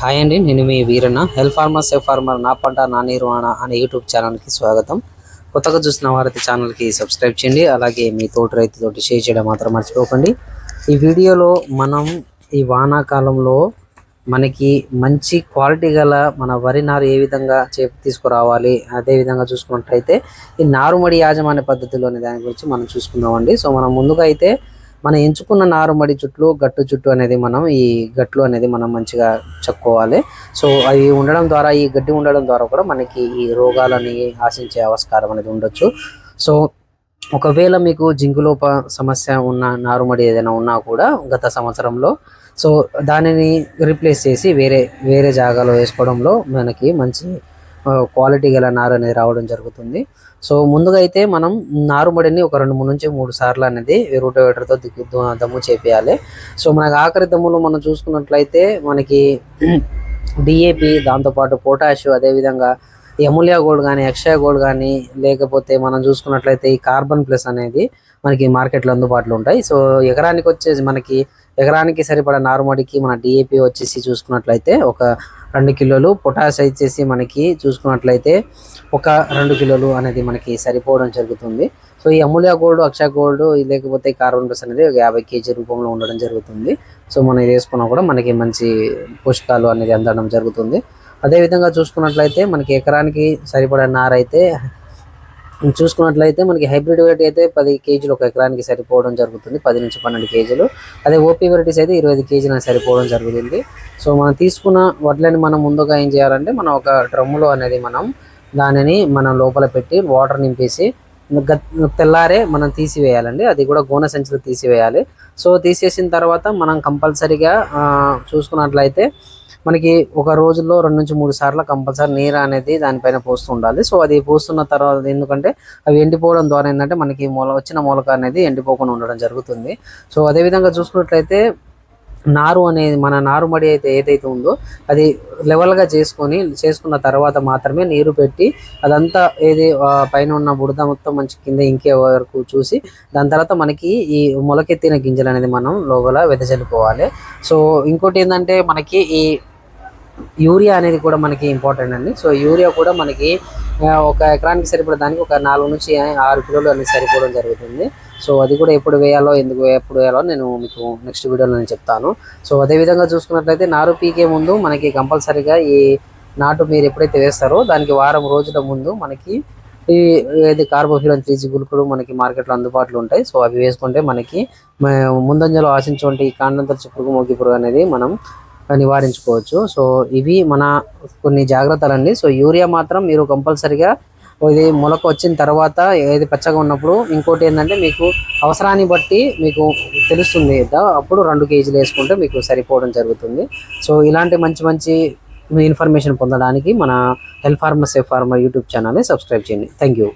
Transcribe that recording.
Hi అండి, నేను మీ Veeranna. Health farmer safe farmer నా పంట నా నిర్వహణ అనే యూట్యూబ్ ఛానల్కి స్వాగతం. కొత్తగా చూసిన వారైతే ఛానల్కి సబ్స్క్రైబ్ చేయండి. అలాగే మీ తోటి రైతుతోటి షేర్ చేయడం మాత్రం మర్చిపోకండి. ఈ వీడియోలో మనం ఈ వానాకాలంలో మనకి మంచి క్వాలిటీ గల మన వరి నారు ఏ విధంగా తీసుకురావాలి, అదేవిధంగా చూసుకున్నట్లయితే ఈ నారుమడి యాజమాన్య పద్ధతిలోని దాని గురించి మనం చూసుకుందామండి. సో మనం ముందుగా అయితే మనం ఎంచుకున్న నారుమడి చుట్లు గట్టు చుట్టూ అనేది మనం ఈ గట్లు అనేది మనం మంచిగా చెక్కోవాలి. సో అవి ఉండడం ద్వారా, ఈ గడ్డి ఉండడం ద్వారా కూడా మనకి ఈ రోగాలని ఆశించే ఆస్కారం అనేది ఉండొచ్చు. సో ఒకవేళ మీకు జింకులోప సమస్య ఉన్న నారుమడి ఏదైనా ఉన్నా కూడా గత సంవత్సరంలో, సో దానిని రీప్లేస్ చేసి వేరే జాగాలో వేసుకోవడంలో మనకి మంచి క్వాలిటీ గల నారు అనేది రావడం జరుగుతుంది. సో ముందుగా అయితే మనం నారుమడిని ఒక 2 నుంచి 3 సార్లు అనేది రూటోవేటర్తో దమ్ము చేపియాలి. సో మనకు ఆఖరి దమ్ములో మనం చూసుకున్నట్లయితే మనకి డిఏపి, దాంతోపాటు పొటాష్, అదేవిధంగా ఎములియా గోల్డ్ కానీ, ఎక్స్ట్రా గోల్డ్ కానీ, లేకపోతే మనం చూసుకున్నట్లయితే ఈ కార్బన్ ప్లస్ అనేది మనకి మార్కెట్లో అందుబాటులో ఉంటాయి. సో ఎకరానికి వచ్చేసి మనకి ఎకరానికి సరిపడా నారుమడికి మన డిఏపి వచ్చేసి చూసుకున్నట్లయితే ఒక 2 కిలోలు, పొటాష్ వచ్చేసి మనకి చూసుకున్నట్లయితే ఒక 2 కిలోలు అనేది మనకి సరిపోవడం జరుగుతుంది. సో ఈ అమూల్యా గోల్డ్, అక్షయ గోల్డ్, లేకపోతే కార్బన్ ప్లస్ అనేది 50 కేజీ రూపంలో ఉండడం జరుగుతుంది. సో మనం ఇది వేసుకున్నా కూడా మనకి మంచి పోషకాలు అనేది అందడం జరుగుతుంది. అదేవిధంగా చూసుకున్నట్లయితే మనకి ఎకరానికి సరిపడా నారైతే చూసుకున్నట్లయితే మనకి హైబ్రిడ్ వెరైటీ అయితే 10 కేజీలు ఒక ఎకరానికి సరిపోవడం జరుగుతుంది, 10 నుంచి 12 కేజీలు. అదే ఓపీ వెరైటీస్ అయితే 25 కేజీలు సరిపోవడం జరుగుతుంది. సో మనం తీసుకున్న వడ్లని మనం ముందుగా ఏం చేయాలంటే, మనం ఒక డ్రమ్ములో అనేది దానిని మనం లోపల పెట్టి వాటర్ నింపేసి తెల్లారే మనం తీసివేయాలండి. అది కూడా గోనె సంచులు తీసివేయాలి. సో తీసేసిన తర్వాత మనం కంపల్సరీగా చూసుకున్నట్లయితే మనకి ఒక రోజుల్లో 2 నుంచి 3 సార్లు కంపల్సరీ నీరు అనేది దానిపైన పోస్తూ ఉండాలి. సో అది పోస్తున్న తర్వాత, ఎందుకంటే అవి ఎండిపోవడం ద్వారా ఏంటంటే మనకి వచ్చిన మూలక అనేది ఎండిపోకుండా ఉండడం జరుగుతుంది. సో అదేవిధంగా చూసుకున్నట్లయితే నారు అనేది మన నారుమడి అయితే ఏదైతే ఉందో అది లెవెల్గా చేసుకున్న తర్వాత మాత్రమే నీరు పెట్టి అదంతా పైన ఉన్న బుడద మొత్తం మంచి కింద ఇంకే వరకు చూసి దాని తర్వాత మనకి ఈ మొలకెత్తిన గింజలు అనేది మనం లోపల వెదజల్లుకోవాలి. సో ఇంకోటి ఏంటంటే మనకి ఈ యూరియా అనేది కూడా మనకి ఇంపార్టెంట్ అండి. సో యూరియా కూడా మనకి ఒక ఎకరానికి సరిపడే దానికి ఒక 4 నుంచి 6 కిలోలు అనేది సరిపోవడం జరుగుతుంది. సో అది కూడా ఎప్పుడు వేయాలో, ఎప్పుడు వేయాలో నేను మీకు నెక్స్ట్ వీడియోలో నేను చెప్తాను. సో అదేవిధంగా చూసుకున్నట్లయితే నారు పీకే ముందు మనకి కంపల్సరీగా ఈ నాటు మీరు ఎప్పుడైతే వేస్తారో దానికి వారం రోజుల ముందు మనకి ఏది కార్బోఫ్యూరాన్ 3G గుళికలు మనకి మార్కెట్లో అందుబాటులో ఉంటాయి. సో అవి వేసుకుంటే మనకి ముందంజలో ఆశించుకుంటే ఈ కాండంతర పురుగు, మొగ్గి పురుగు అనేది మనం నివారించుకోవచ్చు. సో ఇవి మన కొన్ని జాగ్రత్తలు అండి. సో యూరియా మాత్రం మీరు కంపల్సరిగా ఇది మొలక వచ్చిన తర్వాత ఏది పచ్చగా ఉన్నప్పుడు, ఇంకోటి ఏంటంటే మీకు అవసరాన్ని బట్టి మీకు తెలుస్తుంది కదా, అప్పుడు 2 కేజీలు వేసుకుంటే మీకు సరిపోవడం జరుగుతుంది. సో ఇలాంటి మంచి ఇన్ఫర్మేషన్ పొందడానికి మన health farmer safe farmer YouTube ఛానల్ని సబ్స్క్రైబ్ చేయండి. Thank you.